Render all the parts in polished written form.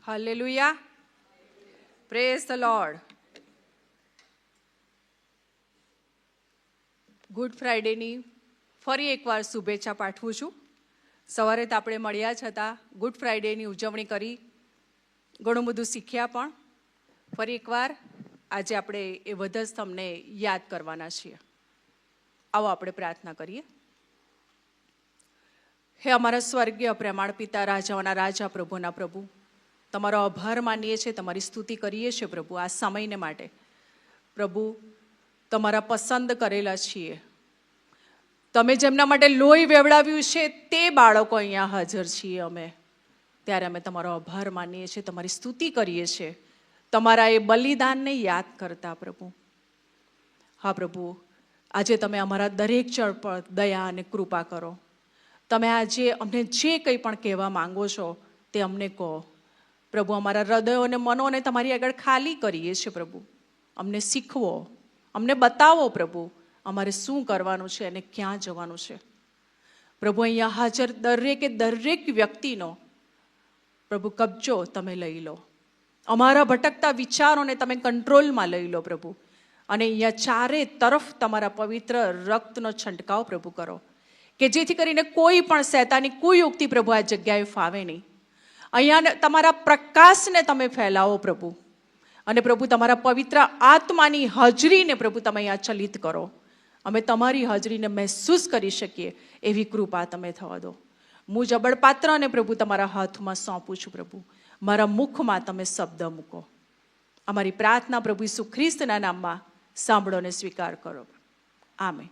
Hallelujah. Praise the Lord. Good ફ્રાઈડેની ફરી એકવાર શુભેચ્છા પાઠવું છું. સવારે તો આપણે મળ્યા છતાં ગુડ ફ્રાઈડેની ઉજવણી કરી, ઘણું બધું શીખ્યા, પણ ફરી એકવાર આજે આપણે એ વધસ્તંભને યાદ કરવાના છીએ. આવો આપણે પ્રાર્થના કરીએ. હે અમારા સ્વર્ગીય પ્રેમાળ પિતા, રાજાઓના રાજા, પ્રભુના પ્રભુ, તમારો આભાર માનીએ છીએ, તમારી સ્તુતિ કરીએ છીએ પ્રભુ આ સમયને માટે. પ્રભુ, તમારા પસંદ કરેલા છીએ. તમે જેમના માટે લોહી વેવડાવ્યું છે તે બાળકો અહીંયા હાજર છીએ અમે, ત્યારે અમે તમારો આભાર માનીએ છીએ, તમારી સ્તુતિ કરીએ છીએ, તમારા એ બલિદાનને યાદ કરતા પ્રભુ. હા પ્રભુ, આજે તમે અમારા દરેક જણ પર દયા અને કૃપા કરો. તમે આજે અમને જે કંઈ પણ કહેવા માંગો છો તે અમને કહો પ્રભુ. અમારા હૃદયો અને મનોને તમારી આગળ ખાલી કરીએ છીએ પ્રભુ. અમને શીખવો, અમને બતાવો પ્રભુ અમારે શું કરવાનું છે અને ક્યાં જવાનું છે. પ્રભુ, અહીંયા હાજર દરેક વ્યક્તિનો પ્રભુ કબજો તમે લઈ લો. અમારા ભટકતા વિચારોને તમે કંટ્રોલમાં લઈ લો પ્રભુ. અને અહીંયા ચારે તરફ તમારા પવિત્ર રક્તનો છંટકાવ પ્રભુ કરો, કે જેથી કરીને કોઈ પણ શૈતાની કુયુક્તિ પ્રભુ આ જગ્યાએ ફાવે નહીં. અહીંયા તમારા પ્રકાશને તમે ફેલાવો પ્રભુ. અને પ્રભુ, તમારા પવિત્ર આત્માની હાજરીને પ્રભુ તમે અહીંયા ચલિત કરો. અમે તમારી હાજરીને મહેસૂસ કરી શકીએ એવી કૃપા તમે થવા દો. હું જબડ પાત્રને પ્રભુ તમારા હાથમાં સોંપું છું પ્રભુ. મારા મુખમાં તમે શબ્દ મૂકો. અમારી પ્રાર્થના પ્રભુ ઈસુ ખ્રિસ્તના નામમાં સાંભળો અને સ્વીકાર કરો. આમેન.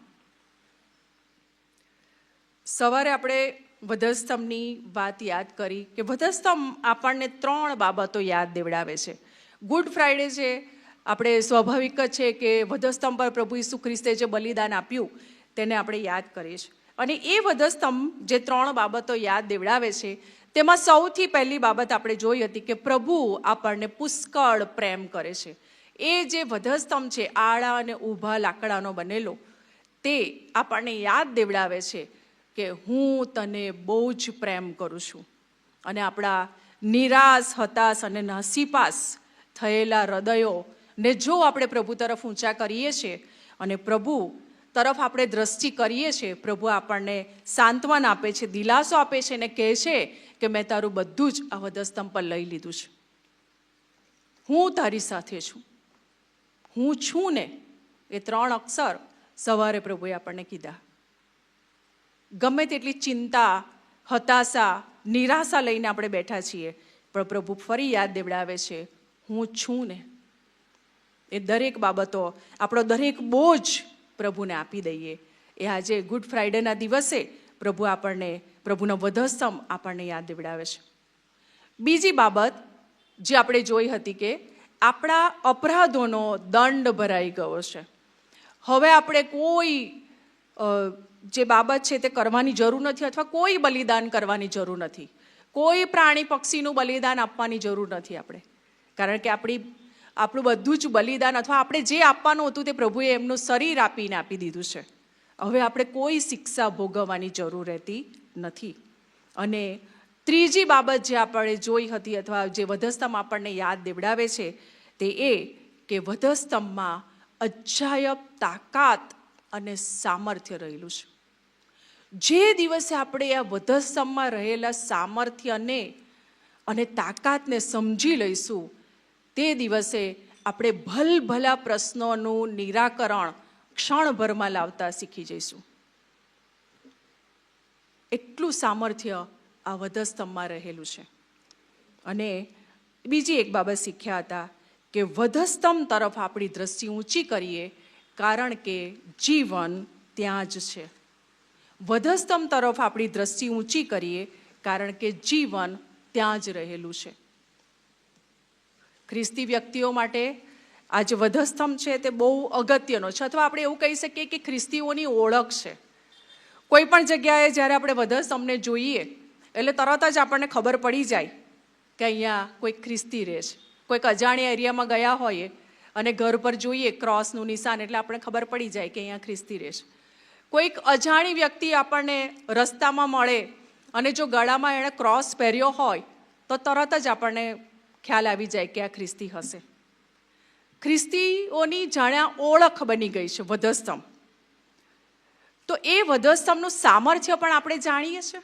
સવારે આપણે વધસ્તંભની વાત યાદ કરી કે વધસ્તંભ આપણને 3 બાબતો યાદ દેવડાવે છે. ગુડ ફ્રાઈડે છે, આપણે સ્વાભાવિક જ છે કે વધસ્તંભ પર પ્રભુ ઈસુ ખ્રિસ્તે જે બલિદાન આપ્યું તેને આપણે યાદ કરીએ છીએ. અને એ વધસ્તંભ જે 3 બાબતો યાદ દેવડાવે છે તેમાં સૌથી પહેલી બાબત આપણે જોઈ હતી કે પ્રભુ આપણને પુષ્કળ પ્રેમ કરે છે. એ જે વધસ્તંભ છે આડા અને ઊભા લાકડાનો બનેલો, તે આપણને યાદ દેવડાવે છે કે હું તને બહુ જ પ્રેમ કરું છું. અને આપણા નિરાશ, હતાશ અને નાસીપાસ થયેલા હૃદયોને જો આપણે પ્રભુ તરફ ઊંચા કરીએ છીએ અને પ્રભુ તરફ આપણે દ્રષ્ટિ કરીએ છીએ, પ્રભુ આપણને સાંત્વન આપે છે, દિલાસો આપે છે અને કહે છે કે મેં તારું બધું જ આ વધસ્તંભ પર લઈ લીધું છે. હું તારી સાથે છું. હું છું ને, એ 3 અક્ષર સવારે પ્રભુએ આપણને કીધા. ગમે તેટલી ચિંતા, હતાશા, નિરાશા લઈને આપણે બેઠા છીએ, પણ પ્રભુ ફરી યાદ દેવડાવે છે, હું છું ને. એ દરેક બાબતો, આપણો દરેક બોજ પ્રભુને આપી દઈએ. એ આજે ગુડ ફ્રાઈડેના દિવસે પ્રભુ આપણને, પ્રભુનો વધસ્તંભ આપણને યાદ દેવડાવે છે. બીજી બાબત જે આપણે જોઈ હતી કે આપણા અપરાધોનો દંડ ભરાઈ ગયો છે. હવે આપણે કોઈ જે બાબત છે તે કરવાની જરૂર નથી, અથવા કોઈ બલિદાન કરવાની જરૂર નથી, કોઈ પ્રાણી પક્ષીનું બલિદાન આપવાની જરૂર નથી આપણે. કારણ કે આપણું બધું જ બલિદાન, અથવા આપણે જે આપવાનું હતું તે પ્રભુએ એમનું શરીર આપીને આપી દીધું છે. હવે આપણે કોઈ શિક્ષા ભોગવવાની જરૂર રહેતી નથી. અને ત્રીજી બાબત જે આપણે જોઈ હતી, અથવા જે વધસ્તંભ આપણને યાદ દેવડાવે છે, તે એ કે વધસ્તંભમાં અજાયબ તાકાત અને સામર્થ્ય રહેલું છે. જે દિવસે આપણે આ વધસ્તંભમાં રહેલા સામર્થ્યને અને તાકાતને સમજી લઈશું, તે દિવસે આપણે ભલભલા પ્રશ્નોનું નિરાકરણ ક્ષણભરમાં લાવતા શીખી જઈશું. એટલું સામર્થ્ય આ વધસ્તંભમાં રહેલું છે. અને બીજી એક બાબત શીખ્યા હતા કે વધસ્તંભ તરફ આપણી દ્રષ્ટિ ઊંચી કરીએ, કારણ કે જીવન ત્યાં જ છે. વધસ્તંભ તરફ આપણી દ્રષ્ટિ ઊંચી કરીએ, કારણ કે જીવન ત્યાં જ રહેલું છે. ખ્રિસ્તી વ્યક્તિઓ માટે આ જે વધસ્તંભ છે તે બહુ અગત્યનો છે, અથવા આપણે એવું કહી શકીએ કે ખ્રિસ્તીઓની ઓળખ છે. કોઈ પણ જગ્યાએ જ્યારે આપણે વધસ્તંભને જોઈએ એટલે તરત જ આપણને ખબર પડી જાય કે અહીંયા કોઈક ખ્રિસ્તી રહે છે. કોઈક અજાણ્યા એરિયામાં ગયા હોઈએ અને ઘર પર જોઈએ ક્રોસનું નિશાન, એટલે આપણે ખબર પડી જાય કે અહીંયા ખ્રિસ્તી રહે છે. કોઈક અજાણી વ્યક્તિ આપણને રસ્તામાં મળે અને જો ગળામાં એણે ક્રોસ પહેર્યો હોય તો તરત જ આપણને ખ્યાલ આવી જાય કે આ ખ્રિસ્તી હશે. ખ્રિસ્તીઓની જાણ્યા ઓળખ બની ગઈ છે વધસ્તંભ. તો એ વધસ્તંભનું સામર્થ્ય પણ આપણે જાણીએ છીએ.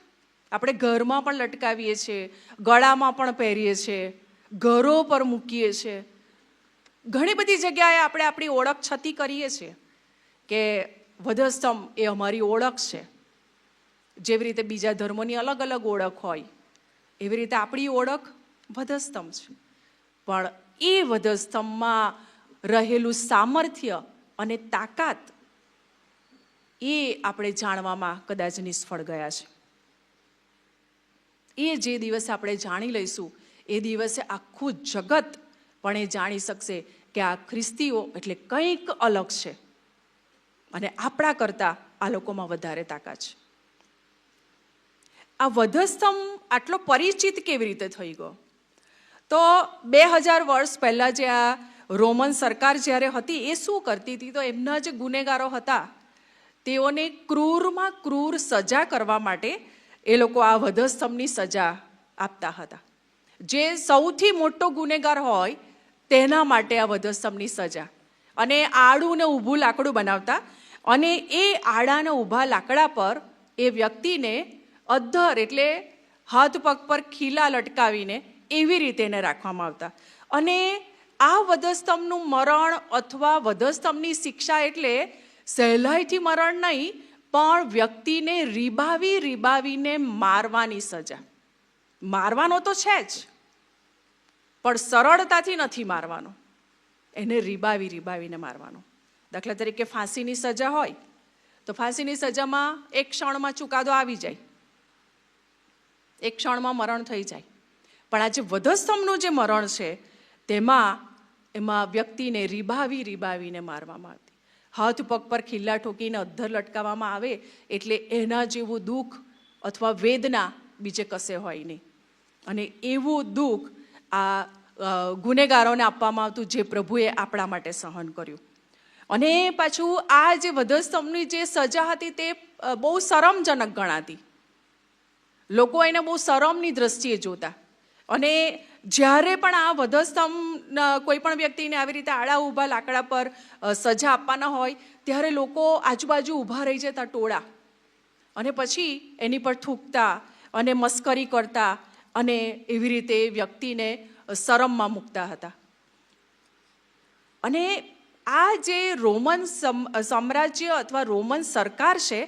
આપણે ઘરમાં પણ લટકાવીએ છીએ, ગળામાં પણ પહેરીએ છીએ, ઘરો પર મૂકીએ છીએ. ઘણી બધી જગ્યાએ આપણે આપણી ઓળખ છતી કરીએ છીએ કે વધસ્તંભ એ અમારી ઓળખ છે. જેવી રીતે બીજા ધર્મોની અલગ અલગ ઓળખ હોય એવી રીતે આપણી ઓળખ વધસ્તંભ છે. પણ એ વધસ્તંભમાં રહેલું સામર્થ્ય અને તાકાત એ આપણે જાણવામાં કદાચ નિષ્ફળ ગયા છે. એ જે દિવસે આપણે જાણી લઈશું એ દિવસે આખું જગત પણ એ જાણી શકશે કે આ ખ્રિસ્તીઓ એટલે કંઈક અલગ છે અને આપણા કરતાં આ લોકોમાં વધારે તાકાત છે. આ વધસ્તંભ આટલો પરિચિત કેવી રીતે થઈ ગયો? તો 2000 વર્ષ પહેલાં જે આ રોમન સરકાર જ્યારે હતી એ શું કરતી હતી? તો એમના જે ગુનેગારો હતા તેઓને ક્રૂરમાં ક્રૂર સજા કરવા માટે એ લોકો આ વધસ્તંભની સજા આપતા હતા. જે સૌથી મોટો ગુનેગાર હોય તેના માટે આ વધસ્તંભની સજા. અને આડું ને ઊભું લાકડું બનાવતા અને એ આડાને ઊભા લાકડા પર એ વ્યક્તિને અધ્ધર એટલે હાથ પગ પર ખીલા લટકાવીને એવી રીતે એને રાખવામાં આવતા. અને આ વધસ્તંભનું મરણ અથવા વધસ્તંભની શિક્ષા એટલે સહેલાઈથી મરણ નહીં, પણ વ્યક્તિને રીબાવીને મારવાની સજા. મારવાનો તો છે જ, પણ સરળતાથી નથી મારવાનો, એને રીબાવીને મારવાનો. દાખલા તરીકે ફાંસીની સજા હોય તો ફાંસીની સજામાં એક ક્ષણમાં ચુકાદો આવી જાય, એક ક્ષણમાં મરણ થઈ જાય. પણ આ જે વધસ્તંભનું જે મરણ છે એમાં વ્યક્તિને રીબાવીને મારવામાં આવતી. હાથ પગ પર ખીલ્લા ઠોકીને અધ્ધર લટકાવવામાં આવે એટલે એના જેવું દુઃખ અથવા વેદના બીજે કશે હોય નહીં. અને એવું દુઃખ આ ગુનેગારોને આપવામાં આવતું જે પ્રભુએ આપણા માટે સહન કર્યું. અને પાછું આ જે વધસ્તંભની જે સજા હતી તે બહુ શરમજનક ગણાતી. લોકો એને બહુ શરમની દ્રષ્ટિએ જોતા. અને જ્યારે પણ આ વધસ્તંભ કોઈ પણ વ્યક્તિને આવી રીતે આડા ઊભા લાકડા પર સજા આપવાના હોય ત્યારે લોકો આજુબાજુ ઊભા રહી જતા ટોળા, અને પછી એની પર થૂકતા અને મસ્કરી કરતા અને એવી રીતે વ્યક્તિને શરમમાં મૂકતા હતા. અને આ જે રોમન સામ્રાજ્ય અથવા રોમન સરકાર છે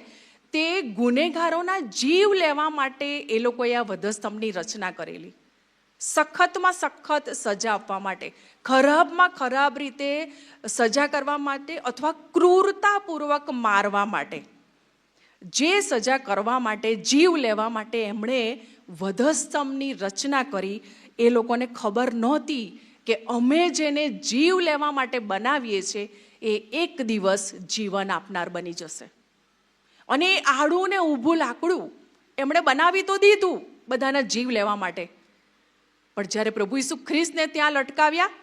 તે ગુનેગારોના જીવ લેવા માટે એ લોકોએ આ વધસ્તંભની રચના કરેલી. સખતમાં સખત સજા આપવા માટે, ખરાબમાં ખરાબ રીતે સજા કરવા માટે અથવા ક્રૂરતાપૂર્વક મારવા માટે, જે સજા કરવા માટે, જીવ લેવા માટે એમણે વધસ્તંભની રચના કરી. એ લોકોને ખબર નહોતી કે અમે જેને જીવ લેવા માટે બનાવીએ છીએ એ એક દિવસ જીવન આપનાર બની જશે. અને આડું ને ઊભું લાકડું એમણે બનાવી તો દીધું બધાના જીવ લેવા માટે, પણ જ્યારે પ્રભુ ઈસુ ખ્રિસ્તને ત્યાં લટકાવ્યા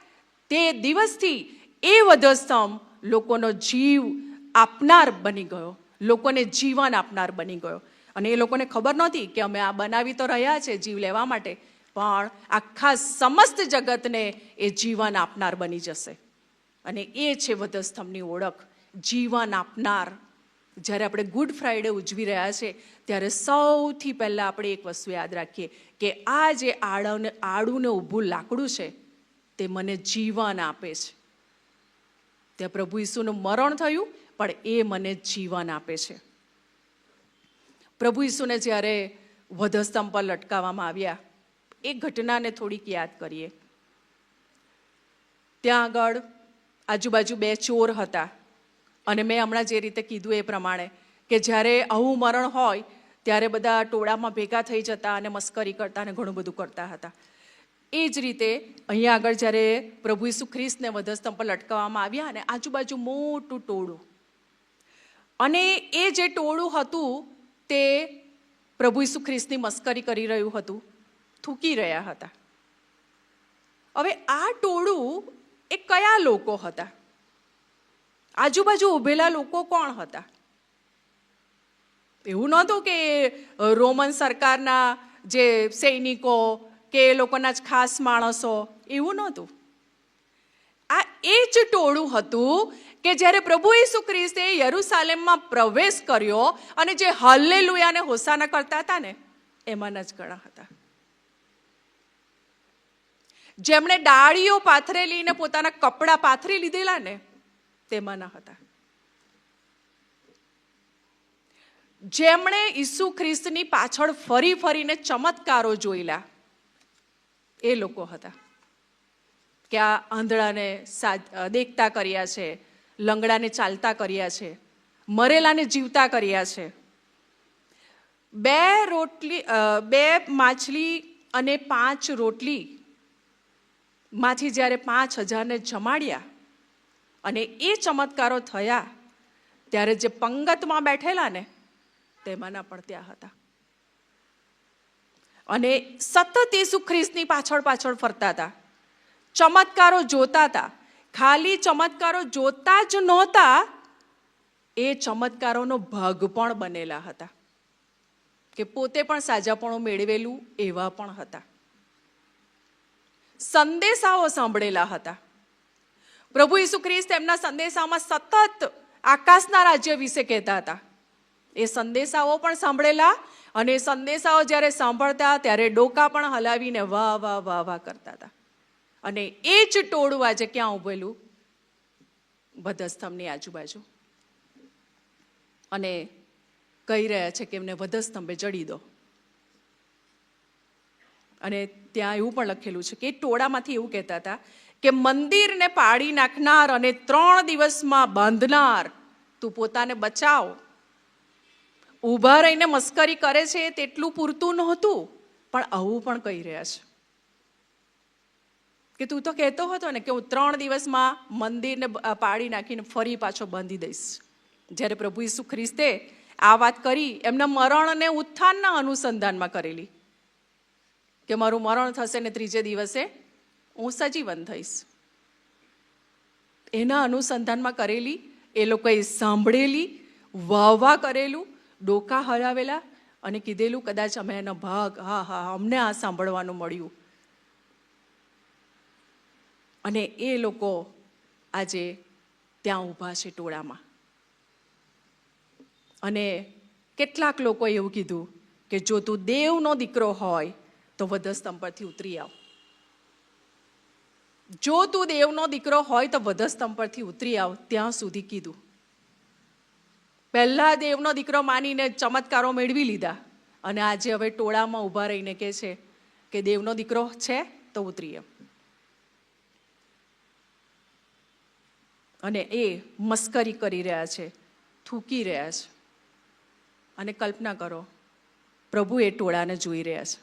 તે દિવસથી એ વધસ્તંભ લોકોનો જીવ આપનાર બની ગયો, લોકોને જીવન આપનાર બની ગયો. અને એ લોકોને ખબર નહોતી કે અમે આ બનાવી તો રહ્યા છે જીવ લેવા માટે, પણ આખા સમસ્ત જગતને એ જીવન આપનાર બની જશે. અને એ છે વધસ્તંભની ઓળખ, જીવન આપનાર. જ્યારે આપણે ગુડ ફ્રાઈડે ઉજવી રહ્યા છે ત્યારે સૌથી પહેલાં આપણે એક વસ્તુ યાદ રાખીએ કે આ જે આડું ને ઊભું લાકડું છે તે મને જીવન આપે છે. ત્યાં પ્રભુ ઈસુનું મરણ થયું પણ એ મને જીવન આપે છે. પ્રભુ ઈસુને જ્યારે વધસ્તંભ પર લટકાવવામાં આવ્યા એ ઘટનાને થોડીક યાદ કરીએ. ત્યાં આગળ આજુબાજુ 2 ચોર હતા. અને મેં હમણાં જે રીતે કીધું એ પ્રમાણે કે જ્યારે આવું મરણ હોય ત્યારે બધા ટોળામાં ભેગા થઈ જતા અને મસ્કરી કરતા અને ઘણું બધું કરતા હતા. એ જ રીતે અહીંયા આગળ જ્યારે પ્રભુ ઈસુ ખ્રિસ્તને વધસ્તંભ પર લટકાવવામાં આવ્યા અને આજુબાજુ મોટું ટોળું, અને એ જે ટોળું હતું તે પ્રભુ ઈસુ ખ્રિસ્તની મસ્કરી કરી રહ્યું હતું, થૂકી રહ્યા હતા. હવે આ ટોળું એ કયા લોકો હતા? આજુબાજુ ઊભેલા લોકો કોણ હતા? એવું નહોતું કે રોમન સરકારના જે સૈનિકો કે એ લોકોના જ ખાસ માણસો, એવું નહોતું. આ એ જ ટોળું હતું કે જ્યારે પ્રભુ ઈસુ ખ્રિસ્તે યરૂશાલેમમાં પ્રવેશ કર્યો અને જે હલ્લેલુયા ને હોસાના કરતા હતા ને, એમાંના જ ઘણા હતા. જેમણે ડાળીઓ પાથરેલી ને પોતાના કપડાં પાથરી લીધેલા ને, તેમાંના હતા. જેમણે ઈસુ ખ્રિસ્તની પાછળ ફરી ફરીને ચમત્કારો જોયેલા, એ લોકો હતા. કે આ આંધળાને દેખતા કર્યા છે, લંગડાને ચાલતા કર્યા છે, મરેલાને જીવતા કર્યા છે. 2 માછલી અને 5 રોટલી માંથી જ્યારે 5,000ને જમાડ્યા અને એ ચમત્કારો થયા, ત્યારે જે પંગતમાં બેઠેલા ને, તેમાંના પણ ત્યાં હતા. અને સતત ઈસુ ખ્રિસ્તની પાછળ પાછળ ફરતા હતા, ચમત્કારો જોતા હતા. ખાલી ચમત્કારો જોતા જ નહોતા, એ ચમત્કારોનો ભાગ પણ બનેલા હતા, કે પોતે પણ સાજાપણું મેળવેલું એવા પણ હતા. સંદેશાઓ સાંભળેલા હતા. પ્રભુ ઈસુ ખ્રિસ્ત એમના સંદેશામાં સતત આકાશના રાજ્ય વિશે કહેતા હતા. એ સંદેશાઓ પણ સાંભળેલા, અને એ સંદેશાઓ જ્યારે સાંભળતા ત્યારે ડોકા પણ હલાવીને વાહ વાહ વાહ વાહ કરતા હતા. અને એ જ ટોળું આજે ક્યાં ઉભેલું? વધસ્તંભની આજુબાજુ. અને કહી રહ્યા છે કે એમને વધસ્તંભે જડી દો. અને ત્યાં એવું પણ લખેલું છે કે એ ટોળામાંથી એવું કહેતા હતા કે મંદિરને પાડી નાખનાર અને 3 દિવસમાં બાંધનાર, તું પોતાને બચાવ. ઊભા રહીને મસ્કરી કરે છે તેટલું પૂરતું નહોતું, પણ આવું પણ કહી રહ્યા છે કે તું તો કહેતો હતો ને કે હું 3 દિવસમાં મંદિરને પાડી નાખીને ફરી પાછો બાંધી દઈશ. જ્યારે પ્રભુ ઈસુ ખ્રિસ્તે આ વાત કરી, એમના મરણ અને ઉત્થાનના અનુસંધાનમાં કરેલી, કે મારું મરણ થશે ને 3જે દિવસે હું સજીવન થઈશ. એના અનુસંધાનમાં કરેલી, એ લોકોએ સાંભળેલી, વાહ કરેલું, ડોકા હલાવેલા અને કીધેલું કદાચ અમે એનો ભાગ, હા હા અમને આ સાંભળવાનું મળ્યું. અને એ લોકો આજે ત્યાં ઊભા છે ટોળામાં. અને કેટલાક લોકોએ એવું કીધું કે જો તું દેવનો દીકરો હોય તો વધસ્તંભ પરથી ઉતરી આવ. જો તું દેવનો દીકરો હોય તો વધસ્તંભ પરથી ઉતરી આવ, ત્યાં સુધી કીધું. પહેલા દેવનો દીકરો માનીને ચમત્કારો મેળવી લીધા, અને આજે હવે ટોળામાં ઊભા રહીને કહે છે કે દેવનો દીકરો છે તો ઉતરી આવ. અને એ મસ્કરી કરી રહ્યા છે, થૂકી રહ્યા છે. અને કલ્પના કરો, પ્રભુ એ ટોળાને જોઈ રહ્યા છે.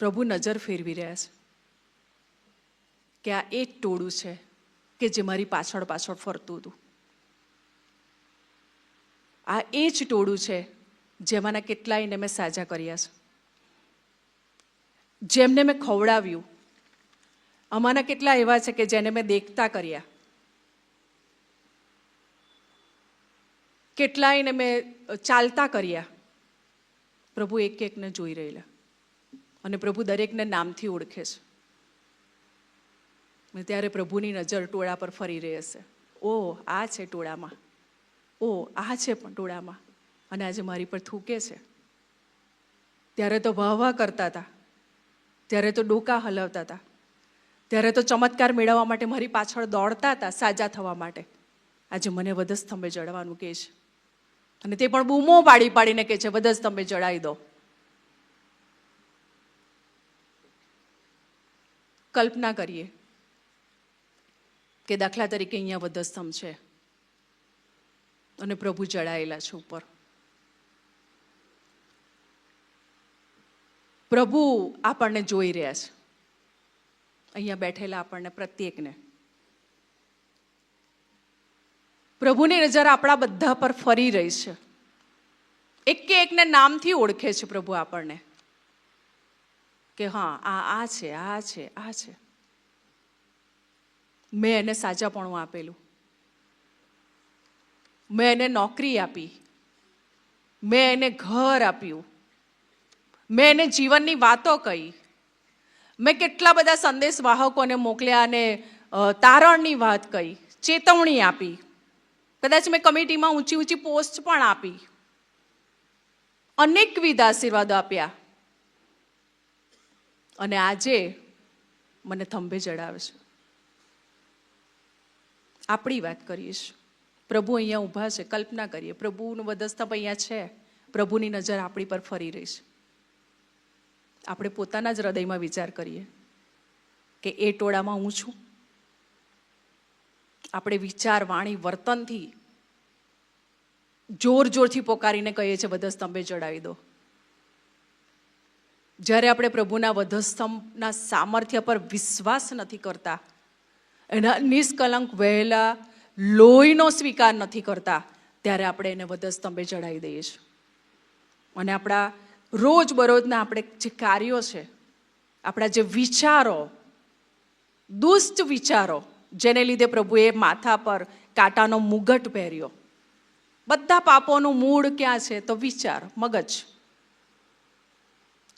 પ્રભુ નજર ફેરવી રહ્યા છે કે આ એ જ ટોળું છે કે જે મારી પાછળ પાછળ ફરતું હતું. આ એ જ ટોળું છે જેમાંના કેટલાયને મેં સાજા કર્યા છે, જેમને મેં ખવડાવ્યું. અમારા કેટલા એવા છે કે જેને મેં દેખતા કર્યા. કેટલાયને મેં ચાલતા કર્યા. પ્રભુ એક એકને જોઈ રહેલા, અને પ્રભુ દરેકને નામથી ઓળખે છે. ત્યારે પ્રભુની નજર ટોળા પર ફરી રહી હશે. ઓ આ છે ટોળામાં, ઓ આ છે પણ ટોળામાં, અને આજે મારી પર થૂકે છે. ત્યારે તો વાહ વાહ કરતા હતા, ત્યારે તો ડોકા હલાવતા હતા, ત્યારે તો ચમત્કાર મેળવવા માટે મારી પાછળ દોડતા હતા સાજા થવા માટે. આજે મને વધસ્તંભે જડવાનું કહે છે, અને તે પણ બૂમો પાડી પાડીને કહે છે વધસ્તંભે જડાવી દો. કલ્પના કરીએ કે દાખલા તરીકે અહીંયા વધસ્તંભ છે અને પ્રભુ જડાયેલા છે ઉપર. પ્રભુ આપણને જોઈ રહ્યા છે, અહીંયા બેઠેલા આપણને પ્રત્યેકને. પ્રભુની નજર આપણા બધા પર ફરી રહી છે. એકે એકને નામથી ઓળખે છે પ્રભુ આપણને, કે હા આ છે, આ છે, આ છે. મેં એને સાજાપણું આપેલું, મેં એને નોકરી આપી, મેં એને ઘર આપ્યું, મેં એને જીવનની વાતો કહી, મેં કેટલા બધા સંદેશ વાહકોને મોકલ્યા અને તારણની વાત કહી, ચેતવણી આપી, કદાચ મેં કમિટીમાં ઊંચી ઊંચી પોસ્ટ પણ આપી, અનેકવિધ આશીર્વાદો આપ્યા, અને આજે મને થંભે ચડાવે છે. આપણી વાત કરીશ, પ્રભુ અહીંયા ઊભા છે. કલ્પના કરીએ પ્રભુનું વધસ્તંભ અહીંયા છે, પ્રભુની નજર આપણી પર ફરી રહી છે. આપણે પોતાના જ હૃદયમાં વિચાર કરીએ કે એ ટોળામાં હું છું. આપણે વિચાર, વાણી, વર્તનથી જોર જોરથી પોકારીને કહીએ છીએ વધસ્તંભે ચડાવી દો. જ્યારે આપણે પ્રભુના વધસ્તંભના સામર્થ્ય પર વિશ્વાસ નથી કરતા, એના નિષ્કલંક વહેલા લોહીનો સ્વીકાર નથી કરતા, ત્યારે આપણે એને વધસ્તંભે ચડાવી દઈએ છીએ. અને આપણા રોજબરોજના આપણે જે કાર્યો છે, આપણા જે વિચારો, દુષ્ટ વિચારો, જેને લીધે પ્રભુએ માથા પર કાંટાનો મુગટ પહેર્યો. બધા પાપોનું મૂળ ક્યાં છે? તો વિચાર, મગજ.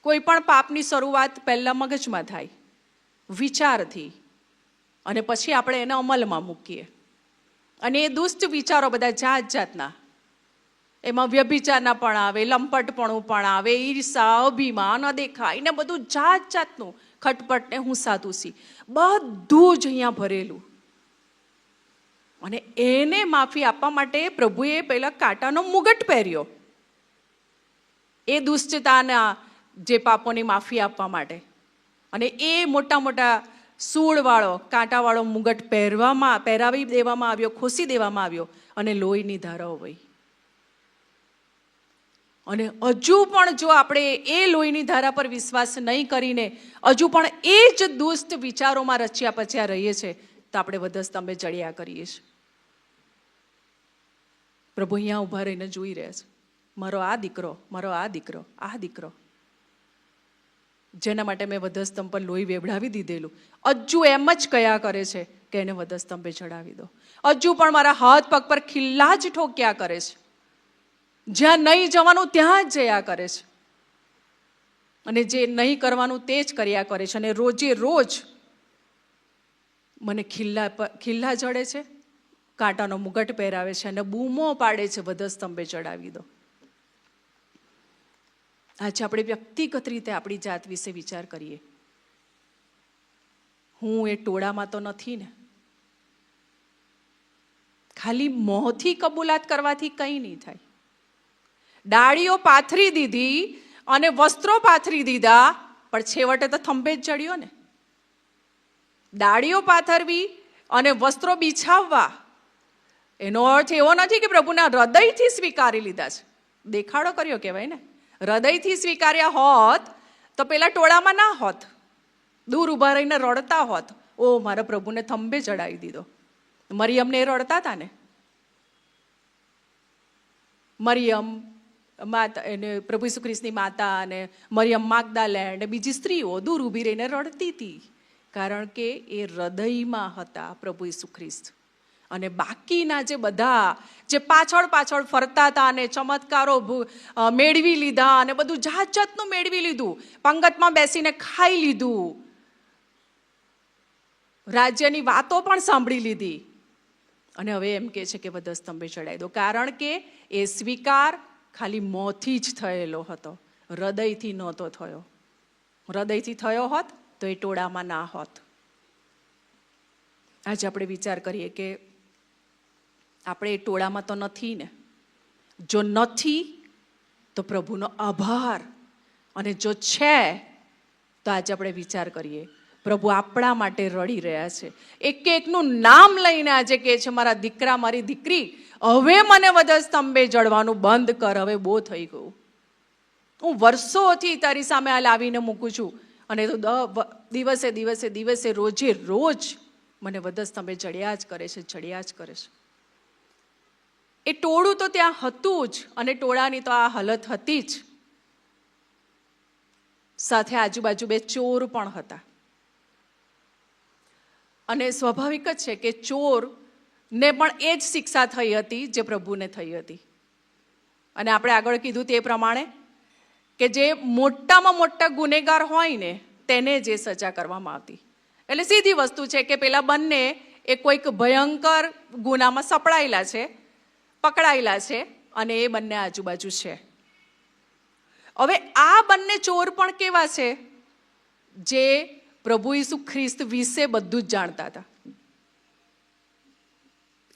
કોઈ પણ પાપની શરૂઆત પહેલા મગજમાં થાય, વિચારથી, અને પછી આપણે એને અમલમાં મૂકીએ. અને એ દુષ્ટ વિચારો બધા જાત જાતના, એમાં વ્યભિચારના પણ આવે, લંપટપણું પણ આવે, ઈર્ષા, અભિમાન, અદેખાઈ ને બધું જાત જાતનું, ખટપટ ને હુંસાતુસી, બધું જ અહીંયા ભરેલું. અને એને માફી આપવા માટે પ્રભુએ પહેલા કાંટાનો મુગટ પહેર્યો, એ દુષ્ટતાના જે પાપોની માફી આપવા માટે. અને એ મોટા મોટા સૂળવાળો, કાંટાવાળો મુગટ પહેરાવી દેવામાં આવ્યો, ખોસી દેવામાં આવ્યો, અને લોહીની ધારાઓ વહી. અને હજુ પણ જો આપણે એ લોહીની ધારા પર વિશ્વાસ નહીં કરીને હજુ પણ એ જ દુષ્ટ વિચારોમાં રચ્યા પચ્યા રહીએ છીએ, તો આપણે વધસ્તંભે ચડ્યા કરીએ છીએ. પ્રભુ અહીંયા ઊભા રહીને જોઈ રહ્યા છે, મારો આ દીકરો, મારો આ દીકરો, આ દીકરો, જેના માટે મેં વધસ્તંભ પર લોહી વેવડાવી દીધેલું, હજુ એમ જ કયા કરે છે કે એને વધસ્તંભે ચડાવી દો. હજુ પણ મારા હાથ પગ પર ખિલ્લા જ ઠોક્યા કરે છે, જ્યાં નહીં જવાનું ત્યાં જ જયા કરે છે, અને જે નહીં કરવાનું તે જ કર્યા કરે છે. અને રોજે રોજ મને ખિલ્લા જડે છે, કાંટાનો મુગટ પહેરાવે છે, અને બૂમો પાડે છે વધસ્તંભે ચડાવી દો. આજે આપણે વ્યક્તિગત રીતે આપણી જાત વિશે વિચાર કરીએ. હું એ ટોળામાં તો નથી ને? ખાલી મોંથી કબૂલાત કરવાથી કંઈ નહીં થાય. ડાળીઓ પાથરી દીધી અને વસ્ત્રો પાથરી દીધા, પણ છેવટે તો થંભે જ ચડ્યો ને. ડાળીઓ પાથરવી અને વસ્ત્રો બિછાવવા, એનો અર્થ એવો નથી કે પ્રભુના હૃદયથી સ્વીકારી લીધા છે. દેખાડો કર્યો કહેવાય ને. હૃદયથી સ્વીકાર્યા હોત તો પેલા ટોળામાં ના હોત, દૂર ઊભા રહીને રડતા હોત, ઓ મારા પ્રભુને થંભે ચડાવી દીધો. મરિયમને એ રડતા હતા ને. મરિયમ માતા, એને પ્રભુ ઈસુ ખ્રિસ્તની માતા, અને મરિયમ માગદાલેન્ડ, બીજી સ્ત્રીઓ દૂર ઊભી રહીને રડતી હતી, કારણ કે એ હૃદયમાં હતા પ્રભુ ઈસુ ખ્રિસ્ત. અને બાકીના જે બધા જે પાછળ પાછળ ફરતા હતા અને ચમત્કારો મેળવી લીધા અને બધું જાત જાતનું મેળવી લીધું, પંગતમાં બેસીને ખાઈ લીધું, રાજ્યની વાતો પણ સાંભળી લીધી, અને હવે એમ કહે છે કે વધસ્તંભે ચડાવી દો. કારણ કે એ સ્વીકાર ખાલી મોંથી જ થયેલો હતો, હૃદયથી નહોતો થયો. હૃદયથી થયો હોત તો એ ટોળામાં ના હોત. આજે આપણે વિચાર કરીએ કે આપણે એ ટોળામાં તો નથી ને. જો નથી તો પ્રભુનો આભાર, અને જો છે તો આજે આપણે વિચાર કરીએ, પ્રભુ આપણા માટે રડી રહ્યા છે. એક એકનું નામ લઈને આજે કહે છે, મારા દીકરા, મારી દીકરી, હવે મને વધસ્તંભે જડવાનું બંધ કર, હવે બહુ થઈ ગયું. હું વર્ષોથી તારી સામે આ લાવીને મૂકું છું, અને તો દિવસે દિવસે દિવસે રોજે રોજ મને વધસ્તંભે ચડ્યા જ કરે છે, ચડ્યા જ કરે છે. એ ટોળું તો ત્યાં હતું જ, અને ટોળાની તો આ હાલત હતી જ. સાથે આજુબાજુ બે ચોર પણ હતા. અને સ્વાભાવિક જ છે કે ચોરને પણ એ જ શિક્ષા થઈ હતી જે પ્રભુને થઈ હતી. અને આપણે આગળ કીધું તે પ્રમાણે કે જે મોટામાં મોટા ગુનેગાર હોય ને તેને જે સજા કરવામાં આવતી. એટલે સીધી વસ્તુ છે કે પેલા બંને એ કોઈક ભયંકર ગુનામાં સપડાયેલા છે, પકડાયેલા છે અને એ બંને આજુબાજુ છે. હવે આ બંને ચોર પણ કેવા છે? જે પ્રભુ ઈસુ ખ્રિસ્ત વિશે બધું જ જાણતા હતા.